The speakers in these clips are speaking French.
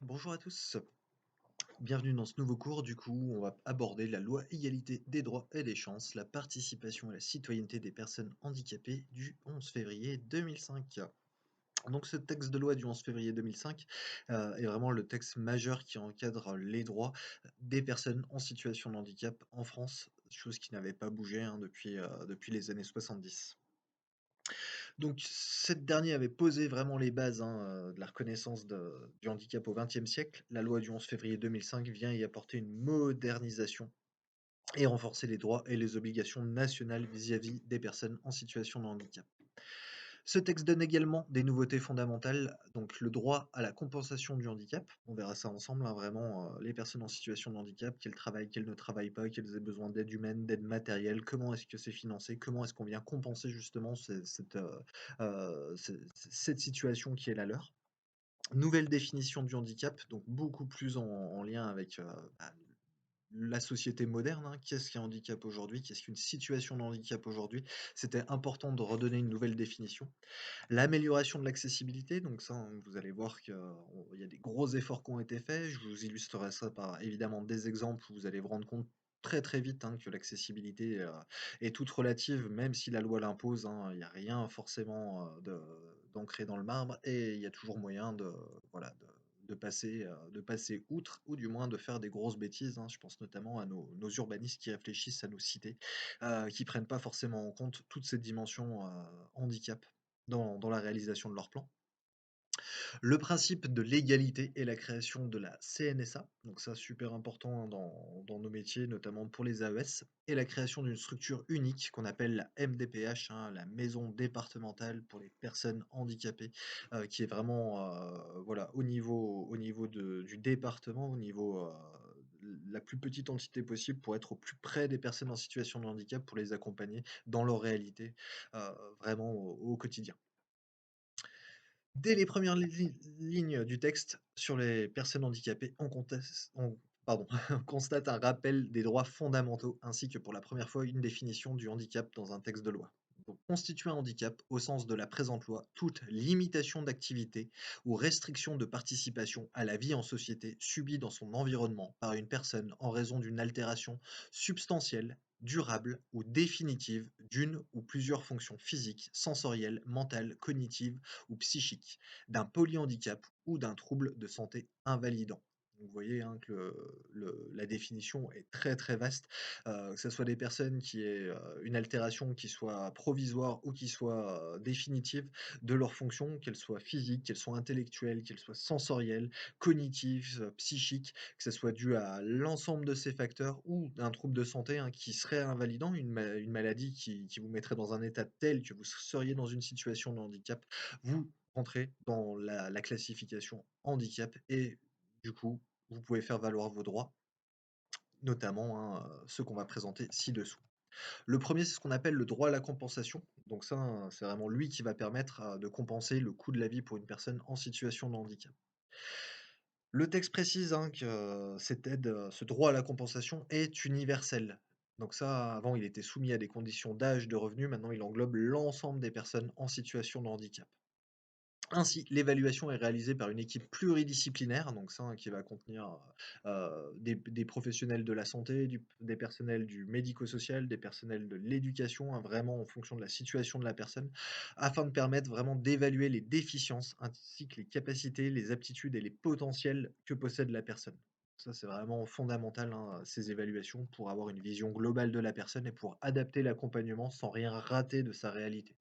Bonjour à tous, bienvenue dans ce nouveau cours. Du coup, on va aborder la loi égalité des droits et des chances, la participation et la citoyenneté des personnes handicapées du 11 février 2005. Donc ce texte de loi du 11 février 2005 est vraiment le texte majeur qui encadre les droits des personnes en situation de handicap en France, chose qui n'avait pas bougé depuis les années 70. Donc cette dernière avait posé vraiment les bases, de la reconnaissance du handicap au XXe siècle. La loi du 11 février 2005 vient y apporter une modernisation et renforcer les droits et les obligations nationales vis-à-vis des personnes en situation de handicap. Ce texte donne également des nouveautés fondamentales, donc le droit à la compensation du handicap. On verra ça ensemble, vraiment, les personnes en situation de handicap, qu'elles travaillent, qu'elles ne travaillent pas, qu'elles aient besoin d'aide humaine, d'aide matérielle, comment est-ce que c'est financé, comment est-ce qu'on vient compenser justement cette situation qui est la leur. Nouvelle définition du handicap, donc beaucoup plus en lien avec bah, la société moderne, qu'est-ce qu'un handicap aujourd'hui, qu'est-ce qu'une situation de handicap aujourd'hui. C'était important de redonner une nouvelle définition. L'amélioration de l'accessibilité, donc ça, vous allez voir qu'il y a des gros efforts qui ont été faits. Je vous illustrerai ça par évidemment des exemples où vous allez vous rendre compte très très vite que l'accessibilité est toute relative, même si la loi l'impose. Il n'y a rien forcément d'ancré dans le marbre et il y a toujours moyen voilà, de passer outre ou du moins de faire des grosses bêtises. Je pense notamment à nos urbanistes qui réfléchissent à nos cités, qui prennent pas forcément en compte toute cette dimension handicap dans la réalisation de leur plan. Le principe de l'égalité et la création de la CNSA, donc ça super important dans nos métiers, notamment pour les AES, et la création d'une structure unique qu'on appelle la MDPH, la Maison départementale pour les personnes handicapées, qui est vraiment voilà, au niveau du département, au niveau la plus petite entité possible pour être au plus près des personnes en situation de handicap, pour les accompagner dans leur réalité, vraiment au quotidien. Dès les premières lignes du texte sur les personnes handicapées, on constate un rappel des droits fondamentaux, ainsi que pour la première fois une définition du handicap dans un texte de loi. Donc, constitue un handicap au sens de la présente loi toute limitation d'activité ou restriction de participation à la vie en société subie dans son environnement par une personne en raison d'une altération substantielle, durable ou définitive d'une ou plusieurs fonctions physiques, sensorielles, mentales, cognitives ou psychique, d'un polyhandicap ou d'un trouble de santé invalidant. Donc vous voyez que la définition est très très vaste, que ce soit des personnes qui aient une altération qui soit provisoire ou qui soit définitive de leurs fonctions, qu'elles soient physiques, qu'elles soient intellectuelles, qu'elles soient sensorielles, cognitives, psychiques, que ce soit dû à l'ensemble de ces facteurs ou d'un trouble de santé qui serait invalidant, une maladie qui vous mettrait dans un état tel que vous seriez dans une situation de handicap, vous rentrez dans la classification handicap et du coup, vous pouvez faire valoir vos droits, notamment ceux qu'on va présenter ci-dessous. Le premier, c'est ce qu'on appelle le droit à la compensation. Donc ça, c'est vraiment lui qui va permettre de compenser le coût de la vie pour une personne en situation de handicap. Le texte précise que cette aide, ce droit à la compensation est universel. Donc ça, avant, il était soumis à des conditions d'âge, de revenus. Maintenant, il englobe l'ensemble des personnes en situation de handicap. Ainsi, l'évaluation est réalisée par une équipe pluridisciplinaire, donc ça, qui va contenir des professionnels de la santé, des personnels du médico-social, des personnels de l'éducation, vraiment en fonction de la situation de la personne, afin de permettre vraiment d'évaluer les déficiences ainsi que les capacités, les aptitudes et les potentiels que possède la personne. Ça, c'est vraiment fondamental, ces évaluations, pour avoir une vision globale de la personne et pour adapter l'accompagnement sans rien rater de sa réalité.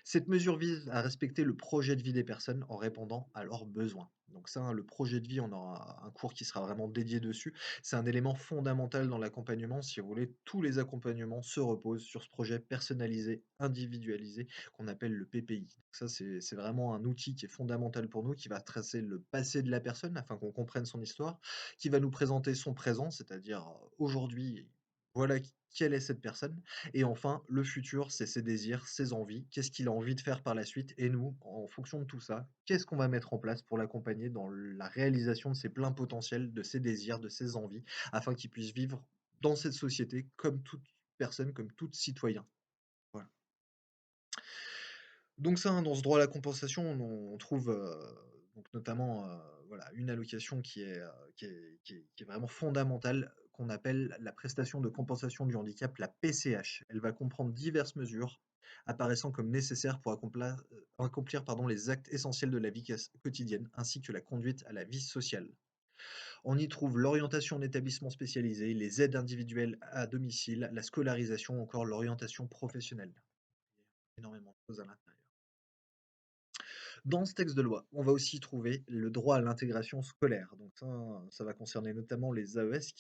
Cette mesure vise à respecter le projet de vie des personnes en répondant à leurs besoins. Donc ça, le projet de vie, on aura un cours qui sera vraiment dédié dessus. C'est un élément fondamental dans l'accompagnement. Si vous voulez, tous les accompagnements se reposent sur ce projet personnalisé, individualisé, qu'on appelle le PPI. Donc ça, c'est vraiment un outil qui est fondamental pour nous, qui va tracer le passé de la personne afin qu'on comprenne son histoire, qui va nous présenter son présent, c'est-à-dire aujourd'hui, voilà quelle est cette personne, et enfin, le futur, c'est ses désirs, ses envies, qu'est-ce qu'il a envie de faire par la suite et nous, en fonction de tout ça, qu'est-ce qu'on va mettre en place pour l'accompagner dans la réalisation de ses pleins potentiels, de ses désirs, de ses envies, afin qu'il puisse vivre dans cette société comme toute personne, comme tout citoyen. Voilà. Donc ça, dans ce droit à la compensation, on trouve, donc notamment, voilà, une allocation qui est vraiment fondamentale, qu'on appelle la prestation de compensation du handicap, la PCH. Elle va comprendre diverses mesures apparaissant comme nécessaires pour accomplir, pardon, les actes essentiels de la vie quotidienne, ainsi que la conduite à la vie sociale. On y trouve l'orientation en établissement spécialisé, les aides individuelles à domicile, la scolarisation, encore l'orientation professionnelle. Il y a énormément de choses à l'intérieur. Dans ce texte de loi, on va aussi trouver le droit à l'intégration scolaire. Donc ça va concerner notamment les AES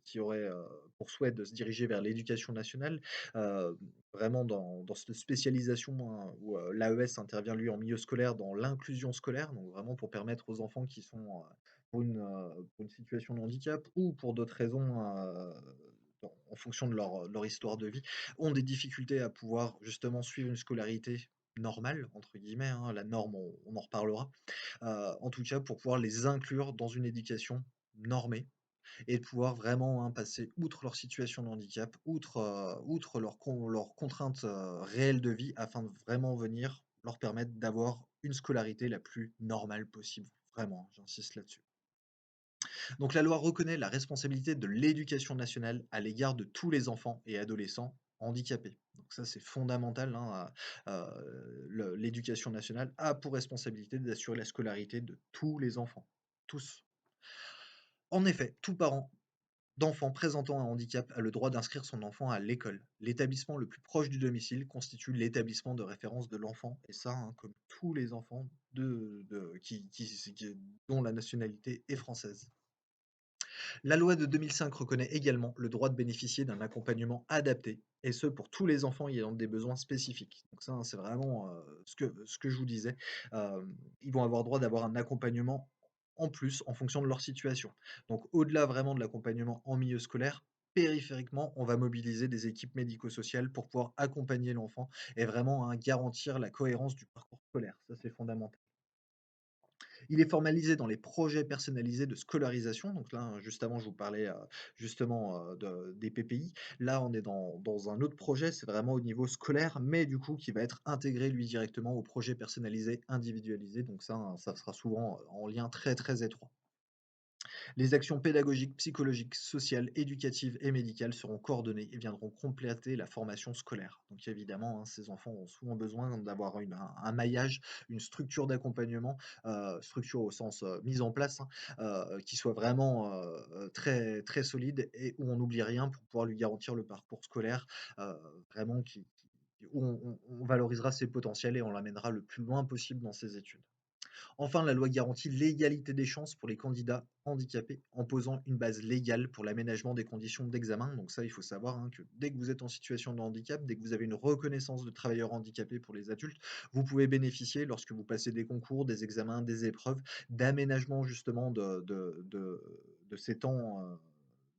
qui auraient pour souhait de se diriger vers l'éducation nationale, euh, vraiment dans cette spécialisation hein, où l'AES intervient lui en milieu scolaire dans l'inclusion scolaire, donc vraiment pour permettre aux enfants qui sont pour une situation de handicap ou pour d'autres raisons en fonction de leur histoire de vie, ont des difficultés à pouvoir justement suivre une scolarité normale, entre guillemets, hein, la norme, on en reparlera. En tout cas, pour pouvoir les inclure dans une éducation normée et de pouvoir vraiment, hein, passer outre leur situation de handicap, outre leurs contraintes, réelles de vie afin de vraiment venir leur permettre d'avoir une scolarité la plus normale possible. Vraiment, j'insiste là-dessus. Donc la loi reconnaît la responsabilité de l'éducation nationale à l'égard de tous les enfants et adolescents handicapés. Donc ça, c'est fondamental, hein, l'éducation nationale a pour responsabilité d'assurer la scolarité de tous les enfants, tous. En effet, tout parent d'enfant présentant un handicap a le droit d'inscrire son enfant à l'école. L'établissement le plus proche du domicile constitue l'établissement de référence de l'enfant, et ça, hein, comme tous les enfants dont la nationalité est française. La loi de 2005 reconnaît également le droit de bénéficier d'un accompagnement adapté, et ce pour tous les enfants ayant des besoins spécifiques. Donc ça, hein, c'est vraiment ce que je vous disais. Euh, Ils vont avoir droit d'avoir un accompagnement en plus en fonction de leur situation. Donc au-delà vraiment de l'accompagnement en milieu scolaire, périphériquement, on va mobiliser des équipes médico-sociales pour pouvoir accompagner l'enfant et vraiment hein, garantir la cohérence du parcours scolaire. Ça, c'est fondamental. Il est formalisé dans les projets personnalisés de scolarisation. Donc là, hein, juste avant, je vous parlais justement des PPI. Là, on est dans un autre projet, c'est vraiment au niveau scolaire, mais du coup, qui va être intégré, lui, directement au projet personnalisé individualisé. Donc ça, hein, ça sera souvent en lien très, très étroit. Les actions pédagogiques, psychologiques, sociales, éducatives et médicales seront coordonnées et viendront compléter la formation scolaire. Donc évidemment, hein, ces enfants ont souvent besoin d'avoir un maillage, une structure d'accompagnement, structure au sens mise en place, hein, qui soit vraiment très, très solide et où on n'oublie rien pour pouvoir lui garantir le parcours scolaire, euh, vraiment où on valorisera ses potentiels et on l'amènera le plus loin possible dans ses études. Enfin, la loi garantit l'égalité des chances pour les candidats handicapés en posant une base légale pour l'aménagement des conditions d'examen. Donc ça, il faut savoir hein, que dès que vous êtes en situation de handicap, dès que vous avez une reconnaissance de travailleur handicapé pour les adultes, vous pouvez bénéficier, lorsque vous passez des concours, des examens, des épreuves, d'aménagement justement de ces temps.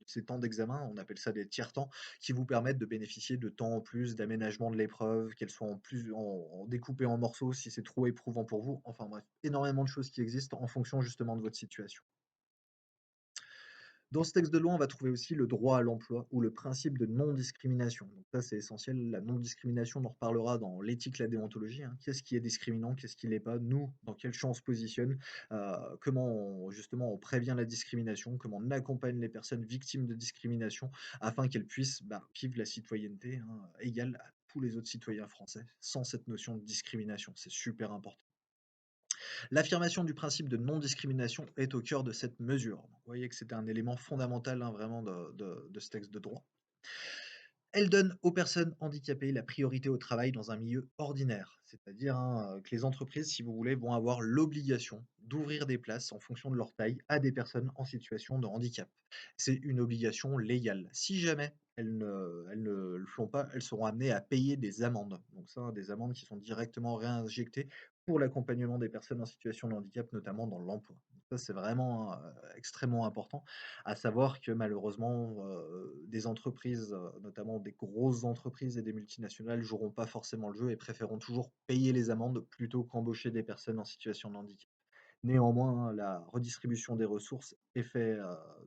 Ces temps d'examen, on appelle ça des tiers-temps, qui vous permettent de bénéficier de temps en plus, d'aménagement de l'épreuve, qu'elle soit en découpée en morceaux si c'est trop éprouvant pour vous. Enfin bref, énormément de choses qui existent en fonction justement de votre situation. Dans ce texte de loi, on va trouver aussi le droit à l'emploi ou le principe de non-discrimination. Donc ça, c'est essentiel. La non-discrimination, on en reparlera dans l'éthique, la déontologie, hein. Qu'est-ce qui est discriminant, qu'est-ce qui l'est pas, nous, dans quel champ on se positionne, comment justement on prévient la discrimination, comment on accompagne les personnes victimes de discrimination afin qu'elles puissent vivre la citoyenneté hein, égale à tous les autres citoyens français, sans cette notion de discrimination. C'est super important. L'affirmation du principe de non-discrimination est au cœur de cette mesure. Donc, vous voyez que c'était un élément fondamental hein, vraiment de ce texte de droit. Elle donne aux personnes handicapées la priorité au travail dans un milieu ordinaire, c'est-à-dire hein, que les entreprises, si vous voulez, vont avoir l'obligation d'ouvrir des places en fonction de leur taille à des personnes en situation de handicap. C'est une obligation légale. Si jamais elles ne le font pas, elles seront amenées à payer des amendes. Donc ça, des amendes qui sont directement réinjectées pour l'accompagnement des personnes en situation de handicap, notamment dans l'emploi. Ça, c'est vraiment extrêmement important. À savoir que malheureusement, des entreprises, notamment des grosses entreprises et des multinationales, joueront pas forcément le jeu et préféreront toujours payer les amendes plutôt qu'embaucher des personnes en situation de handicap. Néanmoins, hein, la redistribution des ressources est faite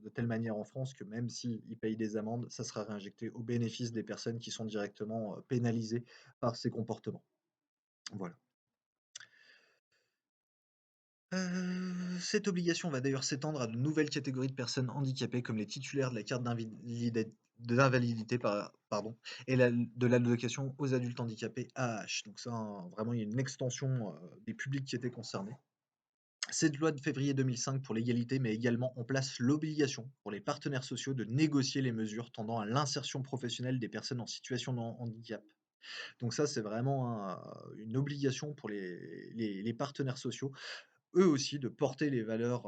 de telle manière en France que même s'ils payent des amendes, ça sera réinjecté au bénéfice des personnes qui sont directement pénalisées par ces comportements. Voilà. Cette obligation va d'ailleurs s'étendre à de nouvelles catégories de personnes handicapées comme les titulaires de la carte d'invalidité pardon, et de l'allocation aux adultes handicapés AAH. Donc ça, vraiment, il y a une extension des publics qui étaient concernés. Cette loi de février 2005 pour l'égalité met également en place l'obligation pour les partenaires sociaux de négocier les mesures tendant à l'insertion professionnelle des personnes en situation de handicap. Donc ça, c'est vraiment une obligation pour les partenaires sociaux, eux aussi, de porter les valeurs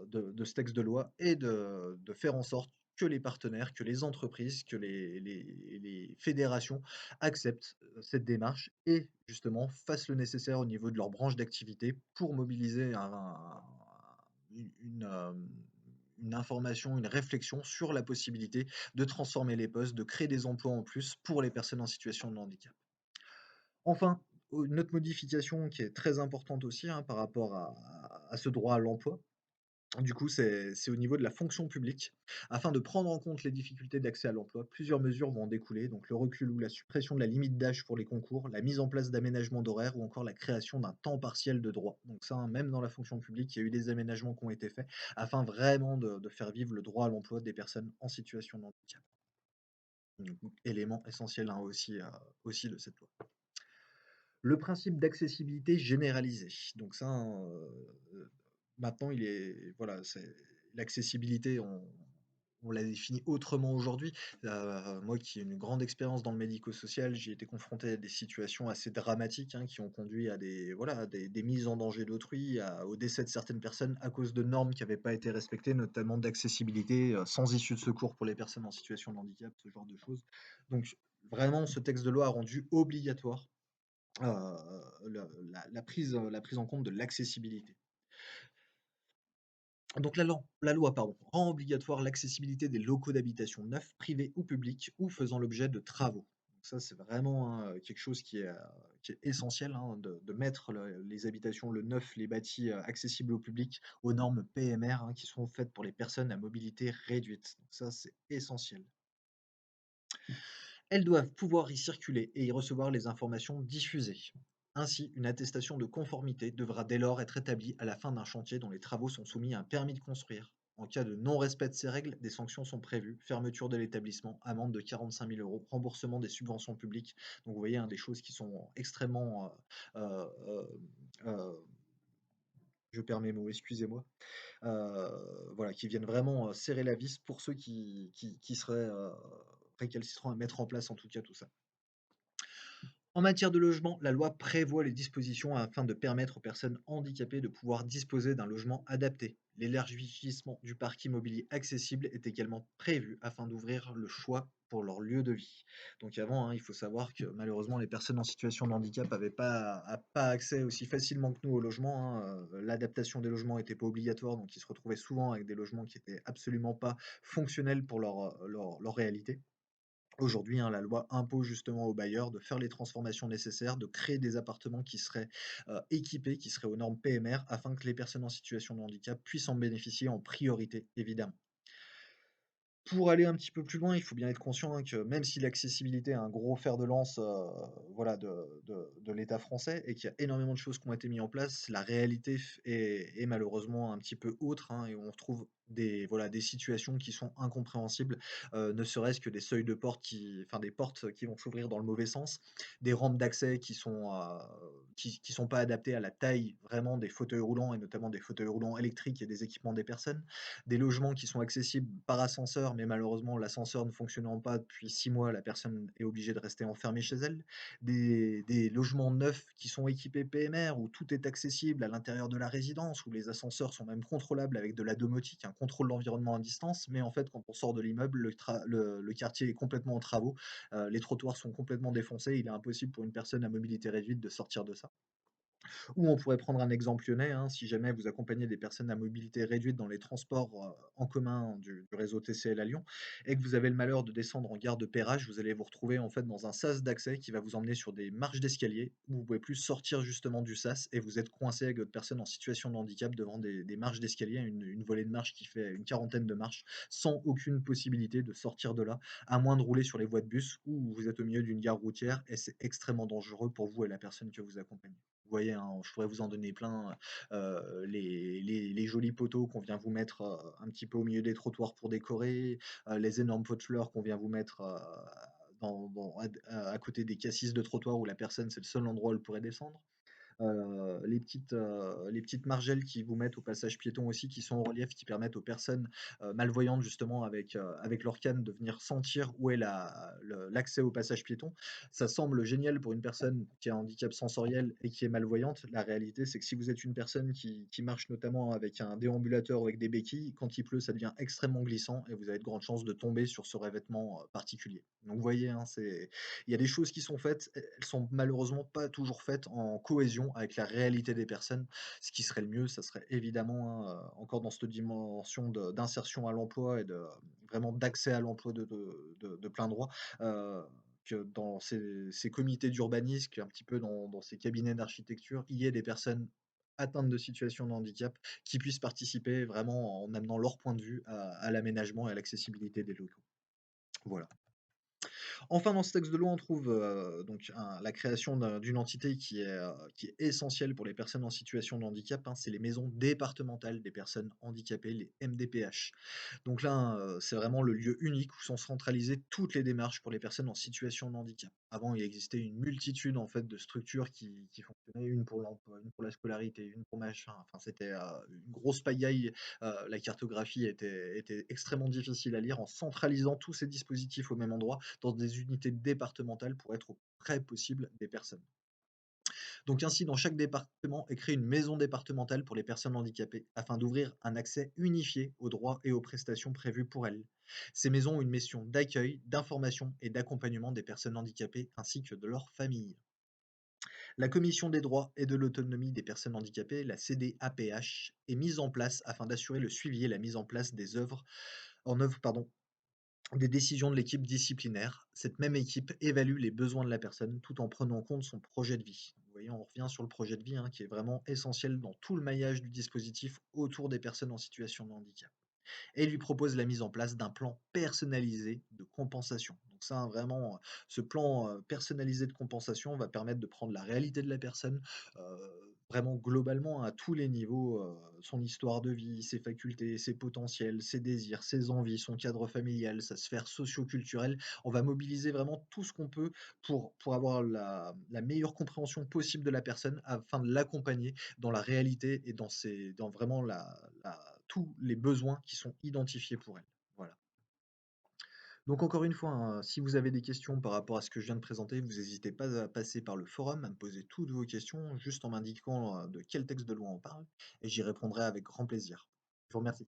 de ce texte de loi et de faire en sorte que les partenaires, que les entreprises, que les fédérations acceptent cette démarche et justement fassent le nécessaire au niveau de leur branche d'activité pour mobiliser une information, une réflexion sur la possibilité de transformer les postes, de créer des emplois en plus pour les personnes en situation de handicap. Enfin, une autre modification qui est très importante aussi, hein, par rapport à ce droit à l'emploi, du coup, c'est au niveau de la fonction publique. Afin de prendre en compte les difficultés d'accès à l'emploi, plusieurs mesures vont en découler, donc le recul ou la suppression de la limite d'âge pour les concours, la mise en place d'aménagements d'horaires ou encore la création d'un temps partiel de droit. Donc ça, hein, même dans la fonction publique, il y a eu des aménagements qui ont été faits afin vraiment de faire vivre le droit à l'emploi des personnes en situation de handicap. Donc, élément essentiel, hein, aussi de cette loi. Le principe d'accessibilité généralisée. Donc ça, hein, maintenant il est voilà, c'est l'accessibilité, on la définit autrement aujourd'hui. Moi qui ai une grande expérience dans le médico-social, j'ai été confronté à des situations assez dramatiques, hein, qui ont conduit à des voilà, à des mises en danger d'autrui, au décès de certaines personnes à cause de normes qui n'avaient pas été respectées, notamment d'accessibilité, sans issue de secours pour les personnes en situation de handicap, ce genre de choses. Donc vraiment, ce texte de loi a rendu obligatoire la prise en compte de l'accessibilité. Donc la loi, pardon, rend obligatoire l'accessibilité des locaux d'habitation neufs, privés ou publics, ou faisant l'objet de travaux. Donc ça, c'est vraiment, hein, quelque chose qui est essentiel, hein, de mettre les habitations, le neuf, les bâtis accessibles au public aux normes PMR, hein, qui sont faites pour les personnes à mobilité réduite. Donc ça, c'est essentiel. Elles doivent pouvoir y circuler et y recevoir les informations diffusées. Ainsi, une attestation de conformité devra dès lors être établie à la fin d'un chantier dont les travaux sont soumis à un permis de construire. En cas de non-respect de ces règles, des sanctions sont prévues, fermeture de l'établissement, amende de 45 000 euros, remboursement des subventions publiques. Donc vous voyez, hein, des choses qui sont extrêmement, euh, euh, euh, je perds mes mots, excusez-moi, voilà, qui viennent vraiment serrer la vis pour ceux qui seraient récalcitrants à mettre en place en tout cas tout ça. En matière de logement, la loi prévoit les dispositions afin de permettre aux personnes handicapées de pouvoir disposer d'un logement adapté. L'élargissement du parc immobilier accessible est également prévu afin d'ouvrir le choix pour leur lieu de vie. Donc avant, hein, il faut savoir que malheureusement les personnes en situation de handicap n'avaient pas accès aussi facilement que nous au logement, hein. L'adaptation des logements n'était pas obligatoire, donc ils se retrouvaient souvent avec des logements qui n'étaient absolument pas fonctionnels pour leur réalité. Aujourd'hui, hein, la loi impose justement aux bailleurs de faire les transformations nécessaires, de créer des appartements qui seraient équipés, qui seraient aux normes PMR, afin que les personnes en situation de handicap puissent en bénéficier en priorité, évidemment. Pour aller un petit peu plus loin, il faut bien être conscient, hein, que même si l'accessibilité est un gros fer de lance, voilà, de l'État français et qu'il y a énormément de choses qui ont été mis en place, la réalité est malheureusement un petit peu autre, hein, et on retrouve voilà, des situations qui sont incompréhensibles, ne serait-ce que des seuils de porte enfin des portes qui vont s'ouvrir dans le mauvais sens, des rampes d'accès qui sont pas adaptées à la taille vraiment des fauteuils roulants et notamment des fauteuils roulants électriques et des équipements des personnes, des logements qui sont accessibles par ascenseur, mais malheureusement l'ascenseur ne fonctionnant pas depuis 6 mois, la personne est obligée de rester enfermée chez elle. Des logements neufs qui sont équipés PMR, où tout est accessible à l'intérieur de la résidence, où les ascenseurs sont même contrôlables avec de la domotique, un contrôle de l'environnement à distance, mais en fait quand on sort de l'immeuble, le quartier est complètement en travaux, les trottoirs sont complètement défoncés, il est impossible pour une personne à mobilité réduite de sortir de ça. Ou on pourrait prendre un exemple lyonnais, hein, si jamais vous accompagnez des personnes à mobilité réduite dans les transports en commun du réseau TCL à Lyon, et que vous avez le malheur de descendre en gare de Perrache, vous allez vous retrouver en fait dans un sas d'accès qui va vous emmener sur des marches d'escalier, où vous pouvez plus sortir justement du sas, et vous êtes coincé avec d'autres personnes en situation de handicap devant des marches d'escalier, une volée de marche qui fait une quarantaine de marches, sans aucune possibilité de sortir de là, à moins de rouler sur les voies de bus, ou vous êtes au milieu d'une gare routière, et c'est extrêmement dangereux pour vous et la personne que vous accompagnez. Vous voyez, hein, je pourrais vous en donner plein, les jolis poteaux qu'on vient vous mettre, un petit peu au milieu des trottoirs pour décorer, les énormes pots de fleurs qu'on vient vous mettre, dans à côté des cassis de trottoir où la personne, c'est le seul endroit où elle pourrait descendre. Les petites margelles qui vous mettent au passage piéton aussi, qui sont en relief, qui permettent aux personnes, malvoyantes justement avec leur canne de venir sentir où est l'accès au passage piéton. Ça semble génial pour une personne qui a un handicap sensoriel et qui est malvoyante. La réalité, c'est que si vous êtes une personne qui marche notamment avec un déambulateur ou avec des béquilles, quand il pleut, ça devient extrêmement glissant et vous avez de grandes chances de tomber sur ce revêtement, particulier. Donc vous voyez, hein, il y a des choses qui sont faites, elles sont malheureusement pas toujours faites en cohésion avec la réalité des personnes. Ce qui serait le mieux, ça serait évidemment, hein, encore dans cette dimension d'insertion à l'emploi et vraiment d'accès à l'emploi de plein droit, heu, que dans ces comités d'urbanisme, qu'un petit peu dans ces cabinets d'architecture, il y ait des personnes atteintes de situations de handicap qui puissent participer vraiment en amenant leur point de vue à l'aménagement et à l'accessibilité des locaux. Voilà. Enfin, dans ce texte de loi, on trouve, donc la création d'une entité qui est essentielle pour les personnes en situation de handicap, hein, c'est les maisons départementales des personnes handicapées, les MDPH. Donc là, c'est vraiment le lieu unique où sont centralisées toutes les démarches pour les personnes en situation de handicap. Avant, il existait une multitude, en fait, de structures qui fonctionnaient, une pour l'emploi, une pour la scolarité, une pour machin, enfin c'était, une grosse pagaille. La cartographie était extrêmement difficile à lire. En centralisant tous ces dispositifs au même endroit, dans des unités départementales pour être au plus près possible des personnes. Donc ainsi, dans chaque département est créée une maison départementale pour les personnes handicapées, afin d'ouvrir un accès unifié aux droits et aux prestations prévues pour elles. Ces maisons ont une mission d'accueil, d'information et d'accompagnement des personnes handicapées ainsi que de leurs familles. La Commission des droits et de l'autonomie des personnes handicapées, la CDAPH, est mise en place afin d'assurer le suivi et la mise en place en œuvre pardon, des décisions de l'équipe disciplinaire. Cette même équipe évalue les besoins de la personne tout en prenant en compte son projet de vie. Vous voyez, on revient sur le projet de vie, hein, qui est vraiment essentiel dans tout le maillage du dispositif autour des personnes en situation de handicap, et lui propose la mise en place d'un plan personnalisé de compensation. Donc ça, vraiment, ce plan, personnalisé de compensation va permettre de prendre la réalité de la personne, vraiment globalement à tous les niveaux, son histoire de vie, ses facultés, ses potentiels, ses désirs, ses envies, son cadre familial, sa sphère socio-culturelle. On va mobiliser vraiment tout ce qu'on peut pour avoir la meilleure compréhension possible de la personne afin de l'accompagner dans la réalité et dans vraiment tous les besoins qui sont identifiés pour elle. Voilà. Donc encore une fois, hein, si vous avez des questions par rapport à ce que je viens de présenter, vous n'hésitez pas à passer par le forum, à me poser toutes vos questions, juste en m'indiquant de quel texte de loi on parle, et j'y répondrai avec grand plaisir. Je vous remercie.